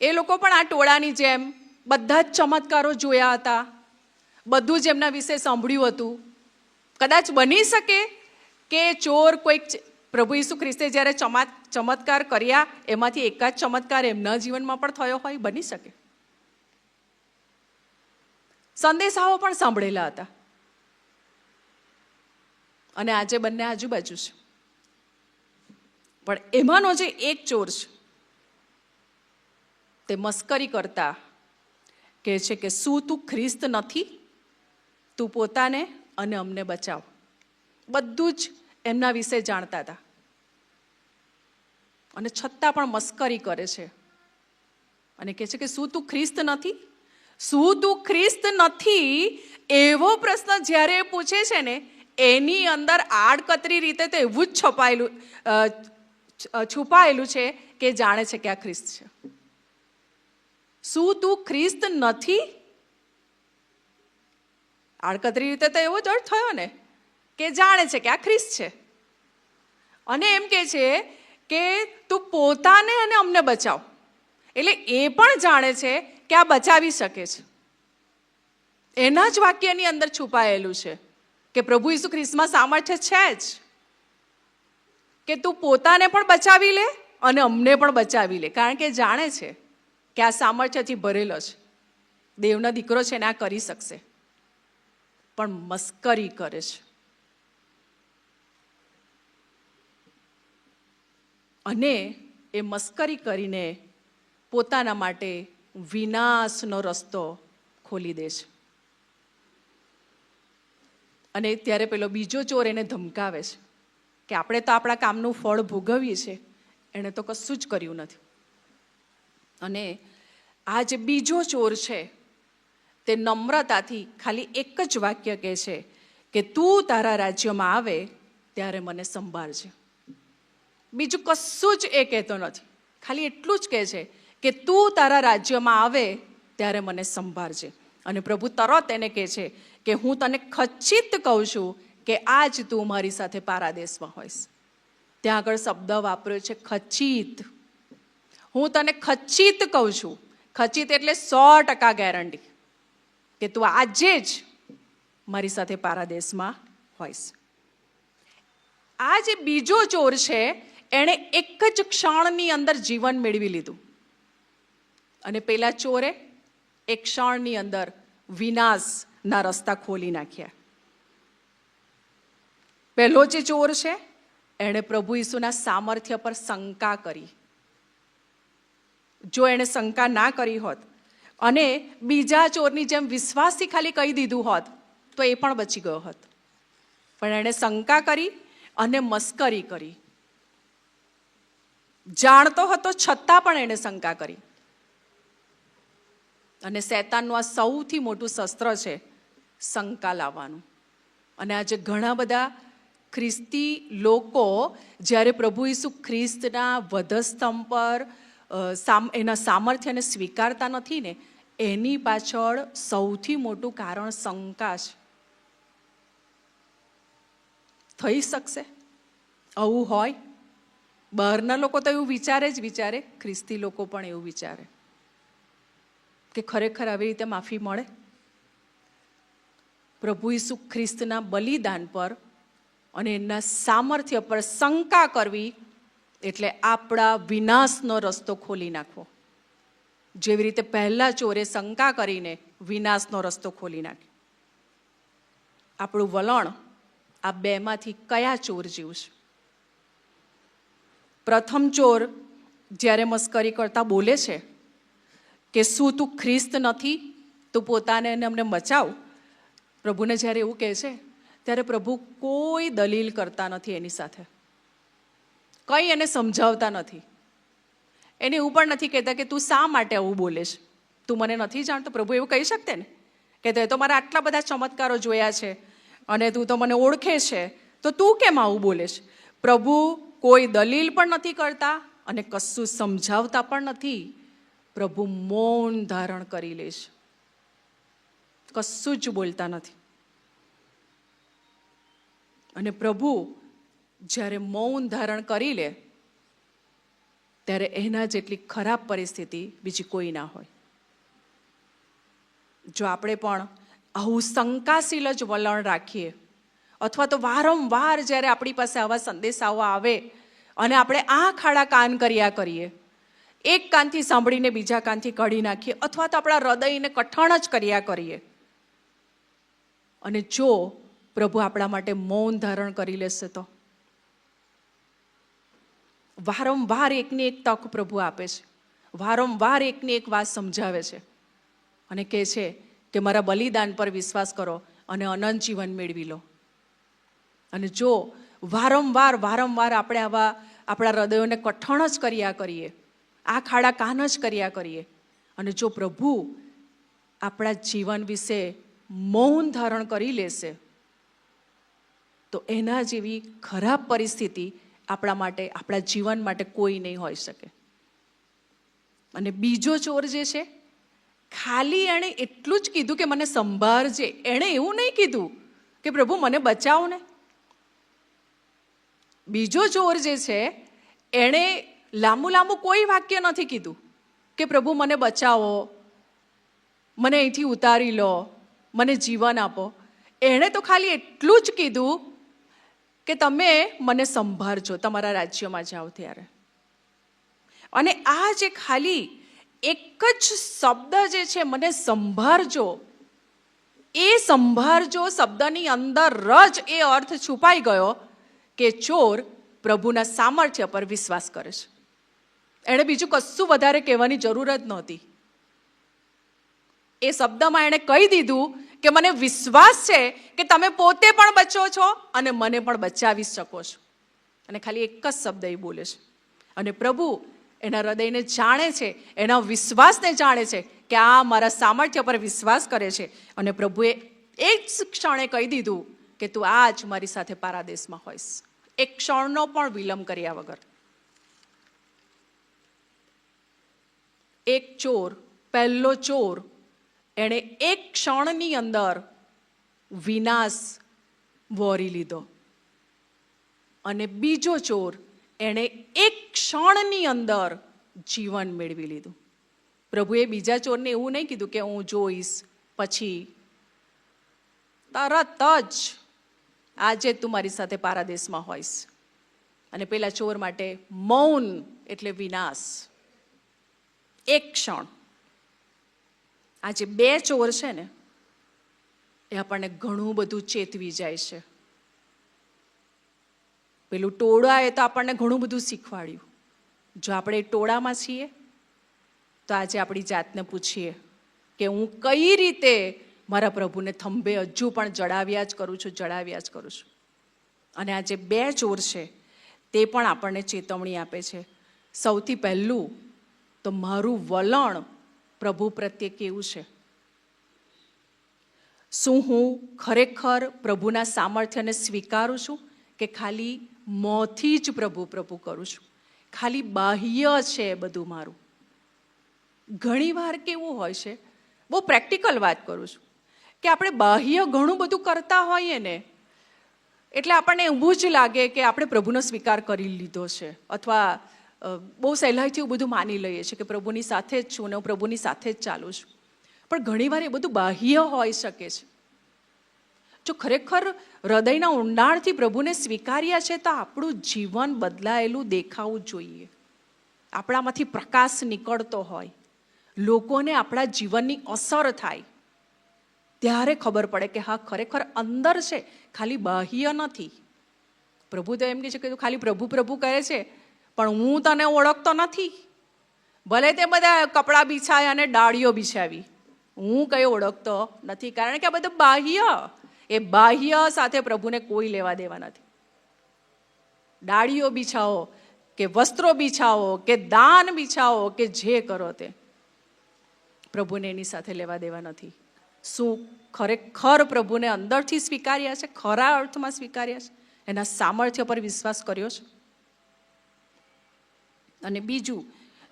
એ લોકો પણ આ ટોળાની જેમ બધા જ ચમત્કારો જોયા હતા, બધું જ એમના વિશે સાંભળ્યું હતું. કદાચ બની શકે કે ચોર કોઈક પ્રભુ ઈસુ ખ્રિસ્તે જ્યારે ચમત્કાર કર્યા એમાંથી એકાદ ચમત્કાર એમના જીવનમાં પણ થયો હોય, બની શકે. સંદેશાઓ પણ સાંભળેલા હતા. અને આજે બંને આજુબાજુ છે. પણ એમાંનો જે એક ચોર છે તે મસ્કરી કરતા કહે છે કે શું તું ખ્રિસ્ત નથી? તું પોતાને અને અમને બચાવ. બધું જ એમના વિશે જાણતા હતા અને છતાં પણ મસ્કરી કરે છે અને કહે છે કે શું તું ખ્રિસ્ત નથી? શું તું ખ્રિસ્ત નથી? એવો પ્રશ્ન જ્યારે એ પૂછે છે ને, એની અંદર આડકતરી રીતે તો એવું જ છુપાયેલું છે કે જાણે છે કે આ ખ્રિસ્ત છે. શું તું ખ્રિસ્ત નથી? આડકતરી રીતે તો એવો જ અર્થ થયો ને કે જાણે છે કે આ ખ્રિસ્ત છે. અને એમ કે છે કે તું પોતાને અને અમને બચાવ. એટલે એ પણ જાણે છે કે આ બચાવી શકે છે. એના જ વાક્યની અંદર છુપાયેલું છે કે પ્રભુ ઈસુ ખ્રિસ્તમાં સામર્થ્ય છે જ કે તું પોતાને પણ બચાવી લે અને અમને પણ બચાવી લે. કારણ કે જાણે છે કે આ સામર્થ્યથી ભરેલો છે, દેવનો દીકરો છે ને આ કરી શકશે. પણ મસ્કરી કરે છે. અને એ મસ્કરી કરીને પોતાના માટે વિનાશનો રસ્તો ખોલી દે છે. અને ત્યારે પેલો બીજો ચોર એને ધમકાવે છે કે આપણે તો આપણા કામનું ફળ ભોગવીએ છીએ, એણે તો કશું જ કર્યું નથી. અને આ જે બીજો ચોર છે તે નમ્રતાથી ખાલી એક જ વાક્ય કહે છે કે તું તારા રાજ્યમાં આવે ત્યારે મને સંભાળજે. બીજું કશું જ એ કહેતો નથી. ખાલી એટલું જ કહે છે કે તું તારા રાજ્યમાં આવે ત્યારે મને સંભાળજે. અને પ્રભુ તરત એને કહે છે કે હું તને ખચિત કહું છું કે આજ તું મારી સાથે પારાદેશમાં હોઈશ. ત્યાં આગળ શબ્દ વાપર્યો છે ખચિત. હું તને ખચિત કહું છું. ખચિત એટલે 100% ગેરંટી કે તું આજે જ મારી સાથે પારાદેશમાં હોઈશ. આ જે બીજો ચોર છે એણે એક જ ક્ષણની અંદર જીવન મેળવી લીધું અને પેલા ચોરે એક ક્ષણની અંદર વિનાશના રસ્તા ખોલી નાખ્યા. પહેલો જે ચોર છે એણે પ્રભુ ઈસુના સામર્થ્ય પર શંકા કરી. જો એણે શંકા ના કરી હોત અને બીજા ચોરની જેમ વિશ્વાસથી ખાલી કહી દીધું હોત તો એ પણ બચી ગયો હોત. પણ એણે શંકા કરી અને મસ્કરી કરી. જાણતો હતો છતાં પણ એણે શંકા કરી. અને શૈતાનનું આ સૌથી મોટું શસ્ત્ર છે, શંકા લાવવાનું. અને આજે ઘણા બધા ખ્રિસ્તી લોકો જ્યારે પ્રભુ ઈસુ ખ્રિસ્તના વધસ્તંભ પર એના સામર્થ્યને સ્વીકારતા નથી ને, એની પાછળ સૌથી મોટું કારણ શંકા છે. થઈ શકશે આવું હોય? બહારના લોકો તો એવું વિચારે, ખ્રિસ્તી લોકો પણ એવું વિચારે કે ખરેખર આવી રીતે માફી મળે? પ્રભુ ઈસુ ખ્રિસ્તના બલિદાન પર અને એના સામર્થ્ય પર શંકા કરવી એટલે આપણા વિનાશનો રસ્તો ખોલી નાખવો. જેવી રીતે પહેલા ચોરે શંકા કરીને વિનાશનો રસ્તો ખોલી નાખ્યો. આપણું વલણ આ બેમાંથી કયા ચોર જેવું છે? પ્રથમ ચોર જ્યારે મસ્કરી કરતા બોલે છે કે શું તું ખ્રિસ્ત નથી? તું પોતાને અને અમને બચાવ. પ્રભુને જ્યારે એવું કહે છે ત્યારે પ્રભુ કોઈ દલીલ કરતા નથી એની સાથે, કંઈ એને સમજાવતા નથી. એને એવું પણ નથી કહેતા કે તું શા માટે આવું બોલે છે, તું મને નથી જાણતો. પ્રભુ એવું કહી શકતે ને કે તે તો મારા આટલા બધા ચમત્કારો જોયા છે અને તું તો મને ઓળખે છે, તો તું કેમ આવું બોલે છે? પ્રભુ કોઈ દલીલ પણ નથી કરતા અને કશું સમજાવતા પણ નથી. પ્રભુ મૌન ધારણ કરી લે છે, કશું જ બોલતા નથી. અને પ્રભુ જ્યારે મૌન ધારણ કરી લે ત્યારે એના જેટલી ખરાબ પરિસ્થિતિ બીજી કોઈ ના હોય. જો આપણે પણ આવું શંકાશીલ જ વલણ રાખીએ, અથવા તો વારંવાર જ્યારે આપણી પાસે આવા સંદેશાઓ આવે અને આપણે આંખ આડા કાન કર્યા કરીએ, એક કાનથી સાંભળીને બીજા કાનથી કાઢી નાખીએ, અથવા તો આપણા હૃદયને કઠણ જ કર્યા કરીએ, અને જો પ્રભુ આપણા માટે મૌન ધારણ કરી લેશે તો વારંવાર એકની એક તક પ્રભુ આપે છે, વારંવાર એકની એક વાત સમજાવે છે અને કહે છે કે મારા બલિદાન પર વિશ્વાસ કરો અને અનંત જીવન મેળવી લો. અને જો વારંવાર આપણે આવા આપણા હૃદયોને કઠણ જ કર્યા કરીએ, આ ખાડા કાન જ કર્યા કરીએ, અને જો પ્રભુ આપણા જીવન વિશે મૌન ધારણ કરી લેશે તો એના જેવી ખરાબ પરિસ્થિતિ આપણા માટે, આપણા જીવન માટે કોઈ નહીં હોઈ શકે. અને બીજો ચોર જે છે, ખાલી એણે એટલું જ કીધું કે મને સંભાળજે. એણે એવું નહીં કીધું કે પ્રભુ મને બચાવો ને. બીજો ચોર જે છે, એણે લાંબુ કોઈ વાક્ય નથી કીધું કે પ્રભુ મને બચાવો, મને અહીંથી ઉતારી લો, મને જીવન આપો. એણે તો ખાલી એટલું જ કીધું કે તમે મને સંભાળજો તમારા રાજ્યમાં જાઓ ત્યારે. અને આ જે ખાલી એક જ શબ્દ જે છે, મને સંભાળજો, એ સંભાળજો શબ્દની અંદર જ એ અર્થ છુપાઈ ગયો કે ચોર પ્રભુના સામર્થ્ય પર વિશ્વાસ કરે છે. એણે બીજું કશું વધારે કહેવાની જરૂર જ નહોતી. એ શબ્દમાં એણે કહી દીધું કે મને વિશ્વાસ છે કે તમે પોતે પણ બચો છો અને મને પણ બચાવી શકો છો. અને ખાલી એક જ શબ્દ એ બોલે છે. અને પ્રભુ એના હૃદયને જાણે છે, એના વિશ્વાસને જાણે છે કે આ મારા સામર્થ્ય પર વિશ્વાસ કરે છે. અને પ્રભુએ એક જ ક્ષણે કહી દીધું કે તું આજ મારી સાથે પારાદેશમાં હોઈશ, એક ક્ષણનો પણ વિલંબ કર્યા વગર. એક ચોર, પહેલો ચોર, એણે એક ક્ષણની અંદર વિનાશ વોરી લીધો. અને બીજો ચોર, એણે એક ક્ષણની અંદર જીવન મેળવી લીધું. પ્રભુએ બીજા ચોરને એવું નહીં કીધું કે હું જોઈશ પછી, તરત જ આજે તું મારી સાથે પારાદેશમાં હોઈશ. અને પેલા ચોર માટે મૌન એટલે વિનાશ, એક ક્ષણ. આ જે બે ચોર છે ને, એ આપણને ઘણું બધું ચેતવી જાય છે. પેલું ટોળાએ તો આપણને ઘણું બધું શીખવાડ્યું. જો આપણે ટોળામાં છીએ તો આજે આપણી જાતને પૂછીએ કે હું કઈ રીતે મારા પ્રભુને થંભે હજુ પણ જડાવ્યા જ કરું છું. અને આ જે બે ચોર છે તે પણ આપણને ચેતવણી આપે છે. સૌથી પહેલું તો મારું વલણ પ્રભુ પ્રત્યે કેવું છે? શું હું ખરેખર પ્રભુના સામર્થ્યને સ્વીકારું છું કે ખાલી મોંથી જ પ્રભુ કરું છું, ખાલી બાહ્ય છે બધું મારું? ઘણીવાર કેવું હોય છે, બહુ પ્રેક્ટિકલ વાત કરું છું, કે આપણે બાહ્ય ઘણું બધું કરતા હોઈએ ને એટલે આપણને એવું જ લાગે કે આપણે પ્રભુનો સ્વીકાર કરી લીધો છે, અથવા બહુ સહેલાઈથી એવું બધું માની લઈએ છીએ કે પ્રભુની સાથે જ છું ને હું પ્રભુની સાથે જ ચાલું છું. પણ ઘણીવાર એ બધું બાહ્ય હોઈ શકે છે. જો ખરેખર હૃદયના ઊંડાણથી પ્રભુને સ્વીકાર્યા છે તો આપણું જીવન બદલાયેલું દેખાવું જોઈએ. આપણામાંથી પ્રકાશ નીકળતો હોય, લોકોને આપણા જીવનની અસર થાય, ત્યારે ખબર પડે કે હા ખરેખર અંદર છે, ખાલી બાહ્ય નથી. પ્રભુ તો એમ કહે છે કે તું ખાલી પ્રભુ કહે છે પણ હું તને ઓળખતો નથી. ભલે તે બધા કપડાં બિછાય અને ડાળીઓ બિછાવી, હું કઈ ઓળખતો નથી. કારણ કે આ બધું બાહ્ય, એ બાહ્ય સાથે પ્રભુને કોઈ લેવા દેવા નથી. ડાળીઓ બિછાવો કે વસ્ત્રો બિછાવો કે દાન બિછાવો કે જે કરો તે, પ્રભુને એની સાથે લેવા દેવા નથી. શું ખરેખર પ્રભુને અંદરથી સ્વીકાર્યા છે, ખરા અર્થમાં સ્વીકાર્યા છે, એના સામર્થ્ય પર વિશ્વાસ કર્યો છે. અને બીજું,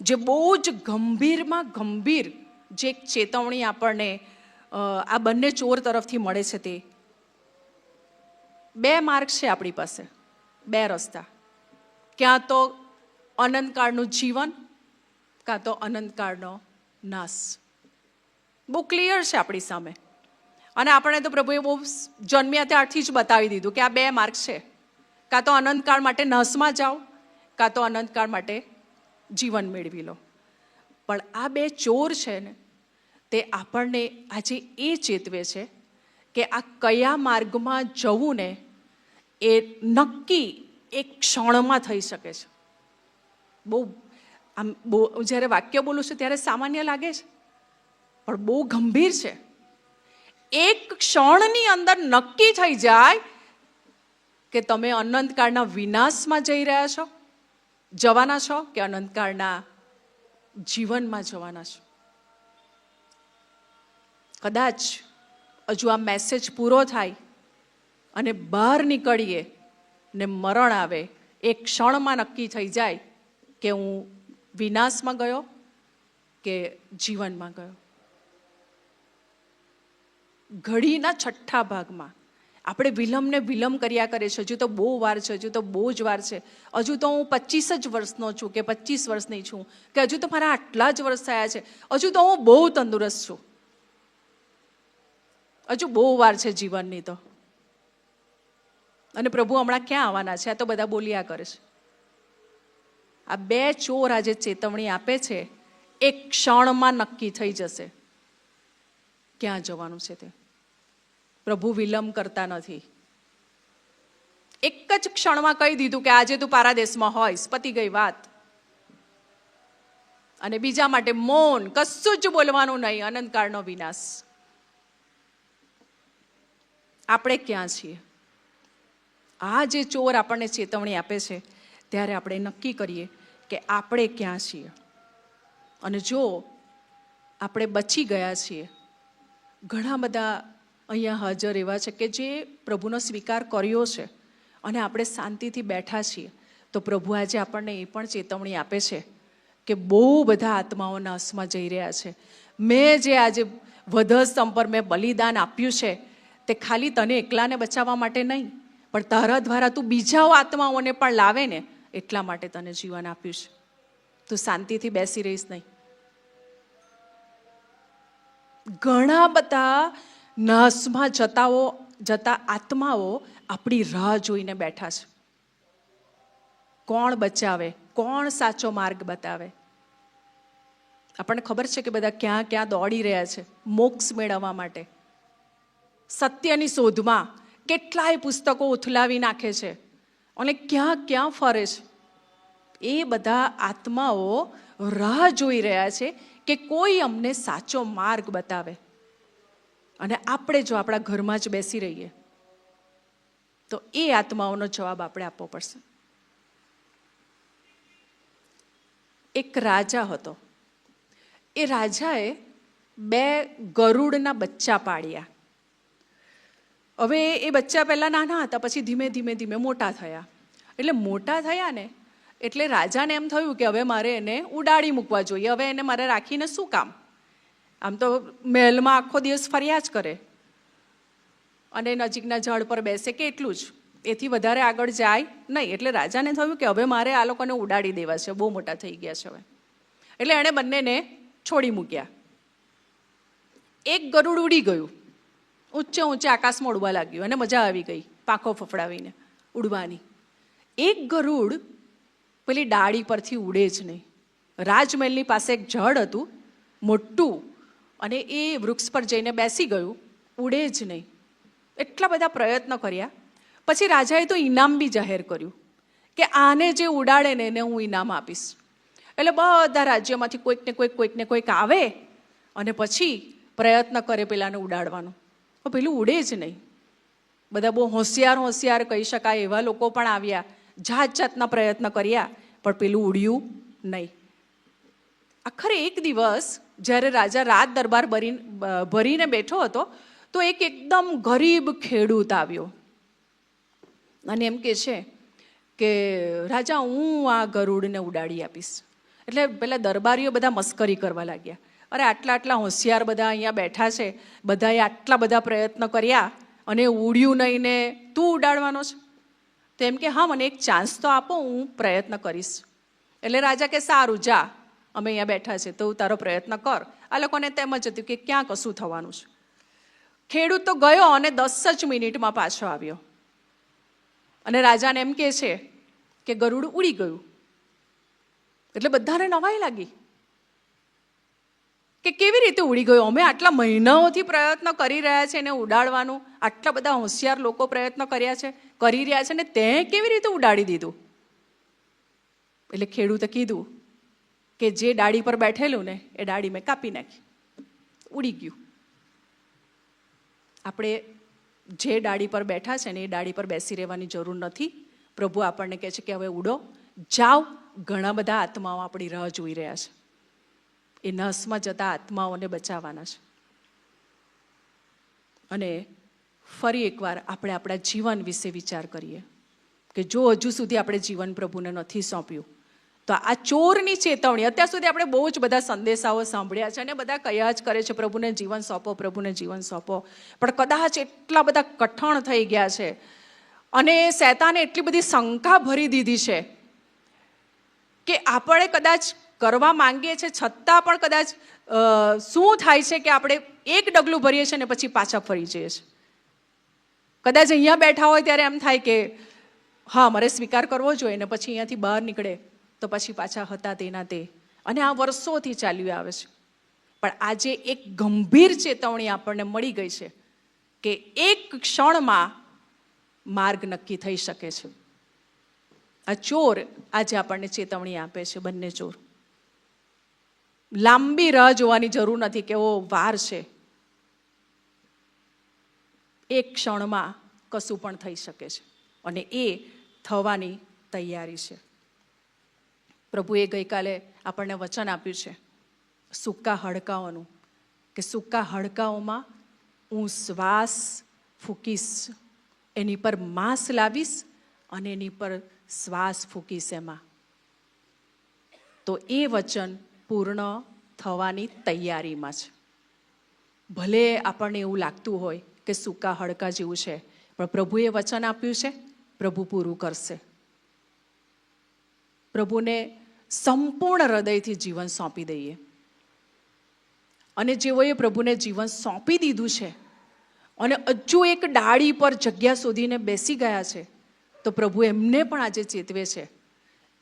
જે બહુ જ ગંભીરમાં ગંભીર જે એક ચેતવણી આપણને આ બંને ચોર તરફથી મળે છે, તે 2 માર્ગ છે આપણી પાસે, 2 રસ્તા. ક્યાં તો અનંતકાળનું જીવન, કાં તો અનંતકાળનો નાશ. બહુ ક્લિયર છે આપણી સામે. અને આપણે તો પ્રભુએ બહુ જન્મ્યા ત્યારથી જ બતાવી દીધું કે આ 2 માર્ગ છે. કાં તો અનંતકાળ માટે નાશમાં જાઓ, કાં તો અનંતકાળ માટે જીવન મેળવી લો. પણ આ 2 ચોર છે ને, તે આપણને આજે એ ચેતવે છે કે આ કયા માર્ગમાં જવું ને એ નક્કી એક ક્ષણમાં થઈ શકે છે. બહુ જ્યારે વાક્ય બોલું છું ત્યારે સામાન્ય લાગે છે, પણ બહુ ગંભીર છે. એક ક્ષણની અંદર નક્કી થઈ જાય કે તમે અનંતકાળના વિનાશમાં જવાના છો કે અનંતકાળના જીવનમાં જવાના છો. કદાચ હજુ આ મેસેજ પૂરો થાય અને બહાર નીકળીએ ને મરણ આવે, એક ક્ષણમાં નક્કી થઈ જાય કે હું વિનાશમાં ગયો કે જીવનમાં ગયો. ઘડીના 6થા ભાગમાં આપણે વિલંબ કર્યા કરે છે. હજુ તો બહુ વાર છે, હજુ તો બહુ જ વાર છે, હજુ તો હું 25 જ વર્ષનો છું કે 25 વર્ષની છું, કે હજુ તો મારા આટલા જ વર્ષ થયા છે, હજુ તો હું બહુ તંદુરસ્ત છું, હજુ બહુ વાર છે જીવનની તો. અને પ્રભુ હમણાં ક્યાં આવવાના છે? આ તો બધા બોલ્યા કરે છે. આ 2 ચોર આજે ચેતવણી આપે છે, એક ક્ષણમાં નક્કી થઈ જશે ક્યાં જવાનું છે તે. પ્રભુ વિલંબ કરતા નથી. એક જ ક્ષણમાં કહી દીધું કે આજે તું પારાદેશમાં હોઈશ, પતી ગઈ વાત. અને બીજા માટે મૌન, કશું જ બોલવાનું નહીં, અનંતકાળનો વિનાશ. આપણે ક્યાં છીએ? આ જે ચોર આપણને ચેતવણી આપે છે, ત્યારે આપણે નક્કી કરીએ કે આપણે ક્યાં છીએ. અને જો આપણે બચી ગયા છીએ, ઘણા બધા અહીંયા હાજર એવા છે કે જે પ્રભુનો સ્વીકાર કર્યો છે અને આપણે શાંતિથી બેઠા છીએ, તો પ્રભુ આજે આપણને એ પણ ચેતવણી આપે છે કે બહુ બધા આત્માઓ નાશમાં જઈ રહ્યા છે. મેં જે આજે વધસ્તંભ પર મેં બલિદાન આપ્યું છે, તે ખાલી તને એકલાને બચાવવા માટે નહીં, પણ તારા દ્વારા તું બીજા આત્માઓને પણ લાવે ને એટલા માટે તને જીવન આપ્યું છે. તું શાંતિથી બેસી રહીશ નહીં. ઘણા બધા નાશમાં જતા આત્માઓ આપણી રાહ જોઈને બેઠા છે. કોણ બચાવે? કોણ સાચો માર્ગ બતાવે? આપણને ખબર છે કે બધા ક્યાં ક્યાં દોડી રહ્યા છે મોક્ષ મેળવવા માટે. સત્યની શોધમાં કેટલાય પુસ્તકો ઉથલાવી નાખે છે અને ક્યાં ક્યાં ફરે છે. એ બધા આત્માઓ રાહ જોઈ રહ્યા છે કે કોઈ અમને સાચો માર્ગ બતાવે. અને આપણે જો આપણા ઘરમાં જ બેસી રહીએ તો એ આત્માઓનો જવાબ આપણે આપવો પડશે. એક રાજા હતો. એ રાજાએ 2 ગરુડના બચ્ચા પાડ્યા. હવે એ બચ્ચા પહેલાં નાના હતા, પછી ધીમે ધીમે મોટા થયા. એટલે મોટા થયા ને એટલે રાજાને એમ થયું કે હવે મારે એને ઉડાડી મૂકવા જોઈએ. હવે એને મારે રાખીને શું કામ? આમ તો મહેલમાં આખો દિવસ ફર્યા જ કરે અને નજીકના ઝાડ પર બેસે કે એટલું જ, એથી વધારે આગળ જાય નહીં. એટલે રાજાને થયું કે હવે મારે આ લોકોને ઉડાડી દેવા છે, બહુ મોટા થઈ ગયા છે હવે. એટલે એણે બંનેને છોડી મૂક્યા. એક ગરુડ ઉડી ગયું, ઊંચે આકાશમાં ઉડવા લાગ્યું અને મજા આવી ગઈ પાંખો ફફડાવીને ઉડવાની. એક ગરુડ પેલી ડાળી પરથી ઉડે જ નહીં. રાજમહેલની પાસે એક ઝાડ હતું મોટું, અને એ વૃક્ષ પર જઈને બેસી ગયું, ઉડે જ નહીં. એટલા બધા પ્રયત્ન કર્યા પછી રાજાએ તો ઇનામ બી જાહેર કર્યું કે આને જે ઉડાડે ને એને હું ઇનામ આપીશ. એટલે બધા રાજ્યમાંથી કોઈક ને કોઈક આવે અને પછી પ્રયત્ન કરે પેલાને ઉડાડવાનો. પેલું ઉડે જ નહીં. બધા બહુ હોશિયાર કહી શકાય એવા લોકો પણ આવ્યા, જાતના પ્રયત્ન કર્યા, પણ પેલું ઉડ્યું નહીં. આખરે એક દિવસ જ્યારે રાજા રાત દરબાર ભરીને બેઠો હતો, તો એક એકદમ ગરીબ ખેડૂત આવ્યો અને એમ કે છે કે રાજા, હું આ ગરુડને ઉડાડી આપીશ. એટલે પેલા દરબારીઓ બધા મસ્કરી કરવા લાગ્યા. અરે આટલા આટલા હોશિયાર બધા અહીંયા બેઠા છે, બધાએ આટલા બધા પ્રયત્ન કર્યા અને ઉડ્યું નહીં ને તું ઉડાડવાનો છે? તો એમ કે હા, મને એક ચાન્સ તો આપો, હું પ્રયત્ન કરીશ. એટલે રાજા કે સારું, જા, અમે અહીંયા બેઠા છે તો તારો પ્રયત્ન કર. આ લોકોને તેમ જ હતું કે ક્યાં કશું થવાનું છે. ખેડૂત તો ગયો અને 10 જ મિનિટમાં પાછો આવ્યો અને રાજાને એમ કહે છે કે ગરુડ ઉડી ગયું. એટલે બધાને નવાઈ લાગી કે કેવી રીતે ઉડી ગયો? અમે આટલા મહિનાઓથી પ્રયત્ન કરી રહ્યા છે એને ઉડાડવાનું, આટલા બધા હોશિયાર લોકો પ્રયત્ન કરી રહ્યા છે ને તે કેવી રીતે ઉડાડી દીધું? એટલે ખેડૂતે કીધું કે જે ડાળી પર બેઠેલું ને એ ડાળી મેં કાપી નાખી, ઉડી ગયું. આપણે જે ડાળી પર બેઠા છે ને એ ડાળી પર બેસી રહેવાની જરૂર નથી. પ્રભુ આપણને કહે છે કે હવે ઉડો, જાઓ. ઘણા બધા આત્માઓ આપણી રાહ જોઈ રહ્યા છે. એ નસમાં જતા આત્માઓને બચાવવાના છે. અને ફરી એકવાર આપણે આપણા જીવન વિશે વિચાર કરીએ કે જો હજુ સુધી આપણે જીવન પ્રભુને નથી સોંપ્યું તો આ ચોરની ચેતવણી. અત્યાર સુધી આપણે બહુ જ બધા સંદેશાઓ સાંભળ્યા છે અને બધા કયા જ કરે છે, પ્રભુને જીવન સોંપો, પ્રભુને જીવન સોંપો. પણ કદાચ એટલા બધા કઠણ થઈ ગયા છે અને શૈતાને એટલી બધી શંકા ભરી દીધી છે કે આપણે કદાચ કરવા માંગીએ છીએ છતાં પણ કદાચ શું થાય છે કે આપણે એક ડગલું ભરીએ છીએ ને પછી પાછા ફરી જઈએ છીએ. કદાચ અહીંયા બેઠા હોય ત્યારે એમ થાય કે હા, મારે સ્વીકાર કરવો જોઈએ, ને પછી અહીંયાથી બહાર નીકળે તો પછી પાછા હતા તેના તે. અને આ વર્ષોથી ચાલ્યું આવે છે. પણ આજે એક ગંભીર ચેતવણી આપણને મળી ગઈ છે કે એક ક્ષણમાં માર્ગ નક્કી થઈ શકે છે. આ ચોર આજે આપણને ચેતવણી આપે છે, બંને ચોર. લાંબી રાહ જોવાની જરૂર નથી કે ઓ વાર છે. એક ક્ષણમાં કશું પણ થઈ શકે છે અને એ થવાની તૈયારી છે. પ્રભુએ ગઈકાલે આપણને વચન આપ્યું છે સૂકા હાડકાઓનું, કે સૂકા હાડકાઓમાં હું શ્વાસ ફૂંકીશ, એની પર માંસ લાવીશ અને એની પર શ્વાસ ફૂંકીશ એમાં. તો એ વચન પૂર્ણ થવાની તૈયારીમાં છે. ભલે આપણને એવું લાગતું હોય કે સૂકા હાડકા જેવું છે, પણ પ્રભુએ વચન આપ્યું છે, પ્રભુ પૂરું કરશે. પ્રભુને સંપૂર્ણ હૃદયથી જીવન સોંપી દઈએ. અને જેઓએ પ્રભુને જીવન સોંપી દીધું છે અને હજુ એક ડાળી પર જગ્યા શોધીને બેસી ગયા છે, તો પ્રભુ એમને પણ આજે ચેતવે છે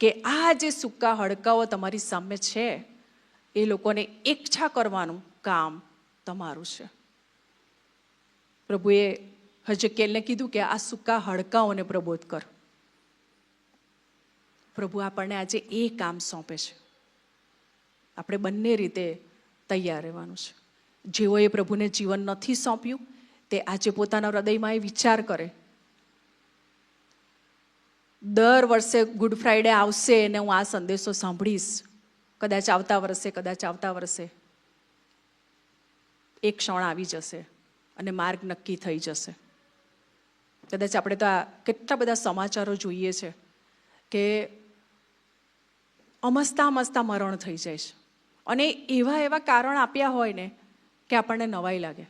કે આ જે સૂકા હાડકાઓ તમારી સામે છે એ લોકોને એકઠા કરવાનું કામ તમારું છે. પ્રભુએ હજકેલને કીધું કે આ સૂકા હાડકાઓને પ્રબોધ કર. પ્રભુ આપણને આજે એ કામ સોંપે છે. આપણે બંને રીતે તૈયાર રહેવાનું છે. જેઓએ પ્રભુને જીવન નથી સોંપ્યું તે આજે પોતાના હૃદયમાં એ વિચાર કરે, દર વર્ષે ગુડ ફ્રાઈડે આવશે અને હું આ સંદેશો સાંભળીશ. કદાચ આવતા વર્ષે એક ક્ષણ આવી જશે અને માર્ગ નક્કી થઈ જશે. કદાચ આપણે તો આ કેટલા બધા સમાચારો જોઈએ છે કે અમસ્તા મરણ થઈ જાય છે અને એવા કારણ આપ્યા હોય ને કે આપણને નવાઈ લાગે.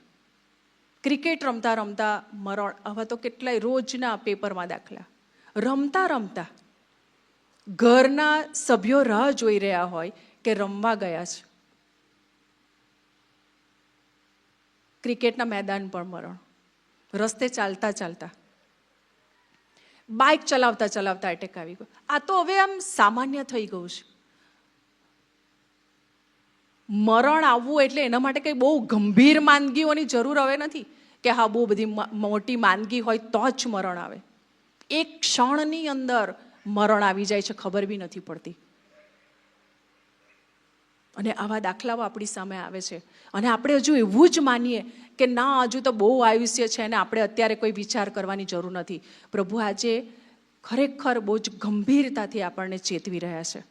ક્રિકેટ રમતા મરણ, હવે તો કેટલાય રોજના પેપરમાં દાખલા. રમતા ઘરના સભ્યો રાહ જોઈ રહ્યા હોય કે રમવા ગયા છે, ક્રિકેટના મેદાન પર મરણ, રસ્તે ચાલતા બાઇક ચલાવતા એટેક આવી ગયો. આ તો હવે આમ સામાન્ય થઈ ગયું છે. મરણ આવવું એટલે એના માટે કંઈ બહુ ગંભીર માંદગીઓની જરૂર હવે નથી કે હા બહુ બધી મોટી માંદગી હોય તો જ મરણ આવે. એક ક્ષણની અંદર મરણ આવી જાય છે, ખબર બી નથી પડતી. અને આવા દાખલાઓ આપણી સામે આવે છે અને આપણે હજુ એવું જ માનીએ કે ના, હજુ તો બહુ આયુષ્ય છે અને આપણે અત્યારે કોઈ વિચાર કરવાની જરૂર નથી. પ્રભુ આજે ખરેખર બહુ જ ગંભીરતાથી આપણને ચેતવી રહ્યા છે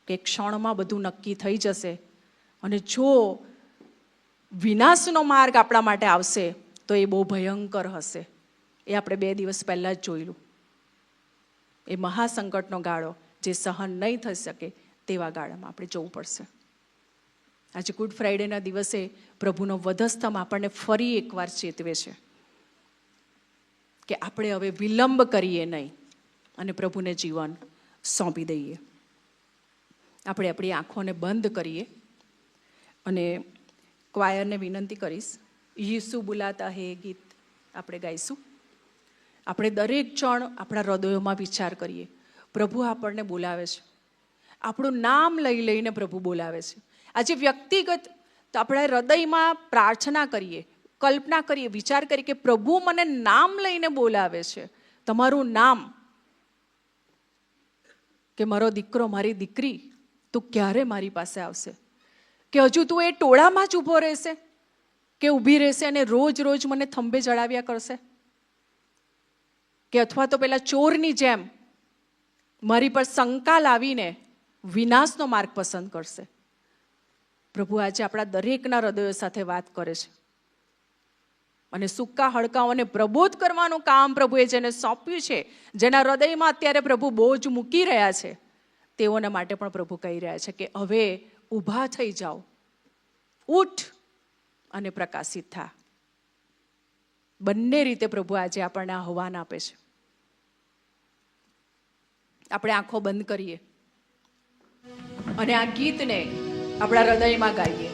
કે ક્ષણમાં બધું નક્કી થઈ જશે. અને જો વિનાશનો માર્ગ આપણા માટે આવશે તો એ બહુ ભયંકર હશે. એ આપણે 2 દિવસ પહેલાં જ જોયેલું. એ મહાસંકટનો ગાળો જે સહન નહીં થઈ શકે તેવા ગાળામાં આપણે જવું પડશે. આજે ગુડ ફ્રાઈડેના દિવસે પ્રભુનો વધસ્તંભ આપણને ફરી એકવાર ચેતવે છે કે આપણે હવે વિલંબ કરીએ નહીં અને પ્રભુને જીવન સોંપી દઈએ. આપણે આપણી આંખોને બંધ કરીએ અને ક્વાયરને વિનંતી કરીશ, યીશુ બુલાતા હે ગીત આપણે ગાઈશું. આપણે દરેક જણ આપણા હૃદયોમાં વિચાર કરીએ, પ્રભુ આપણને બોલાવે છે, આપણું નામ લઈ લઈને પ્રભુ બોલાવે છે. આજે વ્યક્તિગત તો આપણા હૃદયમાં પ્રાર્થના કરીએ, કલ્પના કરીએ, વિચાર કરીએ કે પ્રભુ મને નામ લઈને બોલાવે છે. તમારું નામ, કે મારો દીકરો, મારી દીકરી, તું ક્યારે મારી પાસે આવશે? કે હજુ તું એ ટોળામાં જ ઊભો રહેશે કે ઊભી રહેશે અને રોજ રોજ મને થંભે જડાવ્યા કરશે? કે અથવા તો પેલા ચોરની જેમ મારી પર શંકા લાવીને વિનાશનો માર્ગ પસંદ કરશે? પ્રભુ આજે આપણા દરેકના હૃદયો સાથે વાત કરે છે અને સૂકા હડકાઓને પ્રબોધ કરવાનું કામ પ્રભુએ જેને સોંપ્યું છે, જેના હૃદયમાં અત્યારે પ્રભુ બોજ મૂકી રહ્યા છે, તેઓના માટે પણ પ્રભુ કહી રહ્યા છે કે હવે ઊભા થઈ જાઓ, ઉઠ અને પ્રકાશિત થા. બંને રીતે પ્રભુ આજે આપણને આહ્વાન આપે છે. આપણે આંખો બંધ કરીએ અને આ ગીતને આપણા હૃદયમાં ગાઈએ.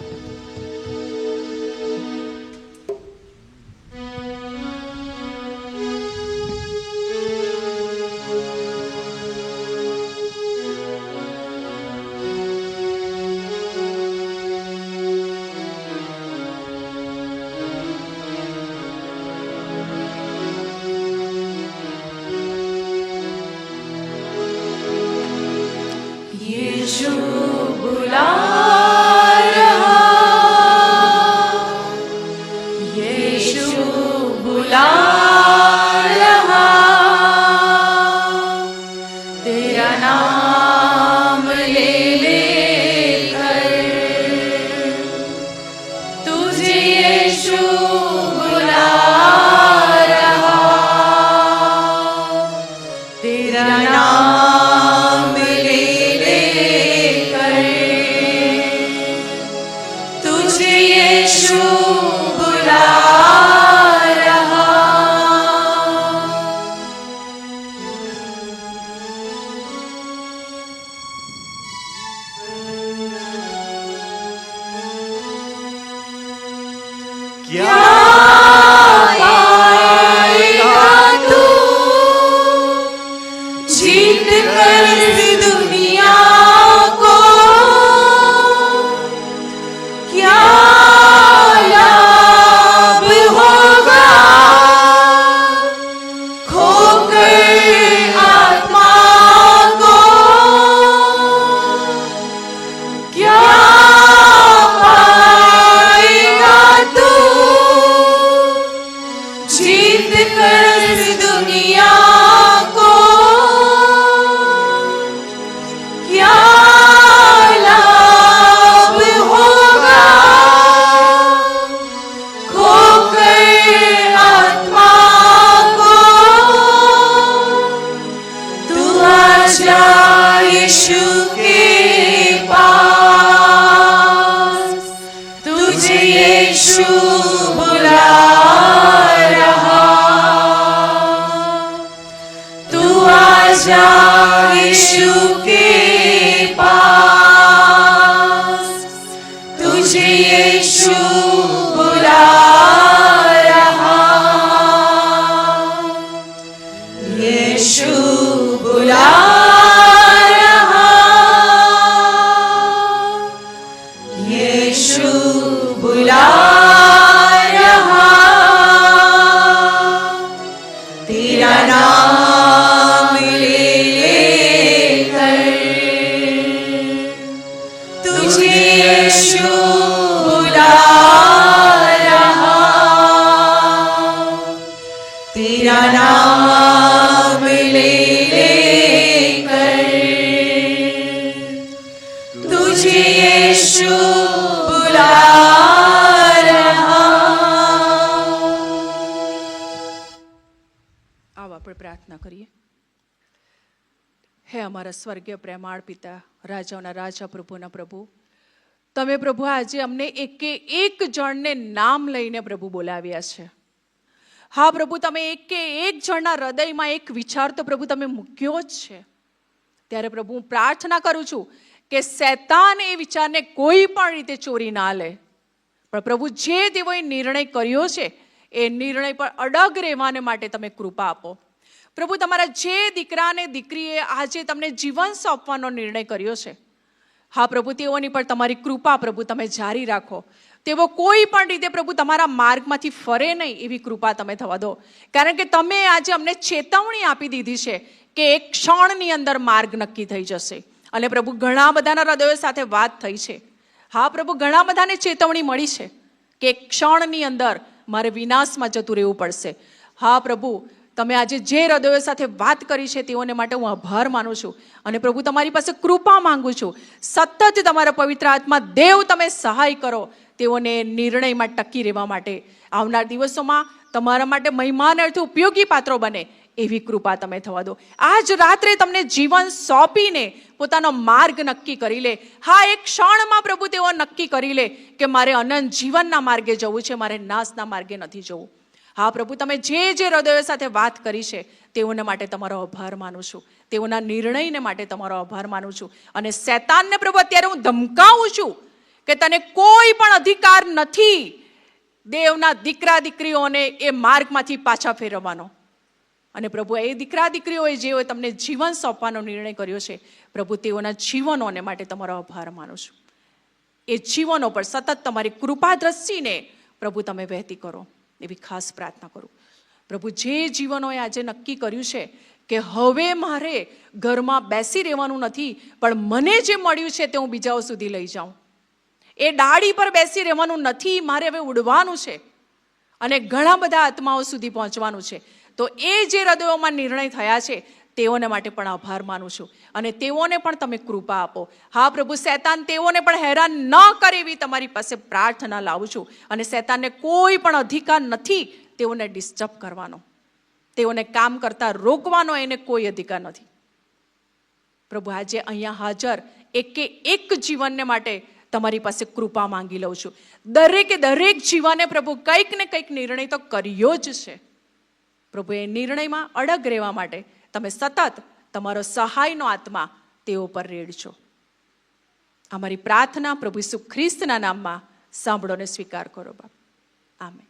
तुझे यीशु बुला આપણે પ્રાર્થના કરીએ. હે અમારા સ્વર્ગીય પ્રેમાળ પિતા, રાજાઓના રાજા, પ્રભુના પ્રભુ, તમે પ્રભુ આજે અમને એકે એક જણને નામ લઈને પ્રભુ બોલાવ્યા છે. હા પ્રભુ, તમે એકે એક જણના હૃદયમાં એક વિચાર તો પ્રભુ તમે મૂક્યો જ છે. ત્યારે પ્રભુ હું પ્રાર્થના કરું છું કે શૈતાન એ વિચારને કોઈ પણ રીતે ચોરી ના લે, પણ પ્રભુ જે તેઓએ નિર્ણય કર્યો છે એ નિર્ણય પર અડગ રહેવાને માટે તમે કૃપા આપો. પ્રભુ, તમારા જે દીકરા અને દીકરીએ આજે તમને જીવન સોંપવાનો નિર્ણય કર્યો છે, હા પ્રભુ, તેઓની પર તમારી કૃપા પ્રભુ તમે જારી રાખો. તેઓ કોઈ પણ રીતે પ્રભુ તમારા માર્ગમાંથી ફરે નહીં એવી કૃપા તમે થવા દો. કારણ કે તમે આજે અમને ચેતવણી આપી દીધી છે કે એક ક્ષણની અંદર માર્ગ નક્કી થઈ જશે. અને પ્રભુ ઘણા બધાના હૃદયો સાથે વાત થઈ છે. હા પ્રભુ, ઘણા બધાને ચેતવણી મળી છે કે એક ક્ષણની અંદર મારે વિનાશમાં જતું રહેવું પડશે. હા પ્રભુ, તમે આજે જે હૃદયો સાથે વાત કરી છે તેઓને માટે હું આભાર માનું છું. અને પ્રભુ તમારી પાસે કૃપા માંગુ છું, સતત તમારા પવિત્ર આત્મા દેવ તમે સહાય કરો તેઓને નિર્ણયમાં ટકી રહેવા માટે. આવનાર દિવસોમાં તમારા માટે મહેમાન અર્થે ઉપયોગી પાત્રો બને એવી કૃપા તમે થવા દો. આજ રાત્રે તમને જીવન સોંપીને પોતાનો માર્ગ નક્કી કરી લે. હા, એક ક્ષણમાં પ્રભુ તેઓ નક્કી કરી લે કે મારે અનંત જીવનના માર્ગે જવું છે, મારે નાશના માર્ગે નથી જવું. હા પ્રભુ, તમે જે હૃદયો સાથે વાત કરી છે તેઓને માટે તમારો આભાર માનું છું. તેઓના નિર્ણયને માટે તમારો આભાર માનું છું. અને શૈતાનને પ્રભુ અત્યારે હું ધમકાવું છું કે તને કોઈ પણ અધિકાર નથી દેવના દીકરા દીકરીઓને એ માર્ગમાંથી પાછા ફેરવવાનો. અને પ્રભુ, એ દીકરા દીકરીઓએ જેઓએ તમને જીવન સોંપવાનો નિર્ણય કર્યો છે પ્રભુ, તેઓના જીવનોને માટે તમારો આભાર માનું છું. એ જીવનો પર સતત તમારી કૃપા દ્રષ્ટિને પ્રભુ તમે વહેતી કરો એવી ખાસ પ્રાર્થના કરું. પ્રભુ, જે જીવનોએ આજે નક્કી કર્યું છે કે હવે મારે ઘરમાં બેસી રહેવાનું નથી, પણ મને જે મળ્યું છે તે હું બીજાઓ સુધી લઈ જાઉં. એ ડાળી પર બેસી રહેવાનું નથી, મારે હવે ઉડવાનું છે અને ઘણા બધા આત્માઓ સુધી પહોંચવાનું છે. તો એ જે હૃદયોમાં નિર્ણય થયા છે તેઓને માટે પણ આભાર માનું છું. અને તેઓને પણ તમે કૃપા આપો. હા પ્રભુ, શૈતાન તેઓને પણ હેરાન ન કરે એવી તમારી પાસે પ્રાર્થના લાવું છું. અને શૈતાનને કોઈ પણ અધિકાર નથી તેઓને ડિસ્ટર્બ કરવાનો, તેઓને કામ કરતા રોકવાનો એને કોઈ અધિકાર નથી. પ્રભુ, આજે અહીંયા હાજર એકે એક જીવનને માટે તમારી પાસે કૃપા માંગી લઉં છું. દરેકે દરેક જીવને પ્રભુ કંઈક ને કંઈક નિર્ણય તો કર્યો જ છે. પ્રભુ, એ નિર્ણયમાં અડગ રહેવા માટે તમે સતત તમારો સહાયનો આત્મા તેઓ પર રેડજો. અમારી પ્રાર્થના પ્રભુ ઈસુ ખ્રિસ્તના નામમાં સાંભળો ને સ્વીકાર કરો બાપ. આમેન.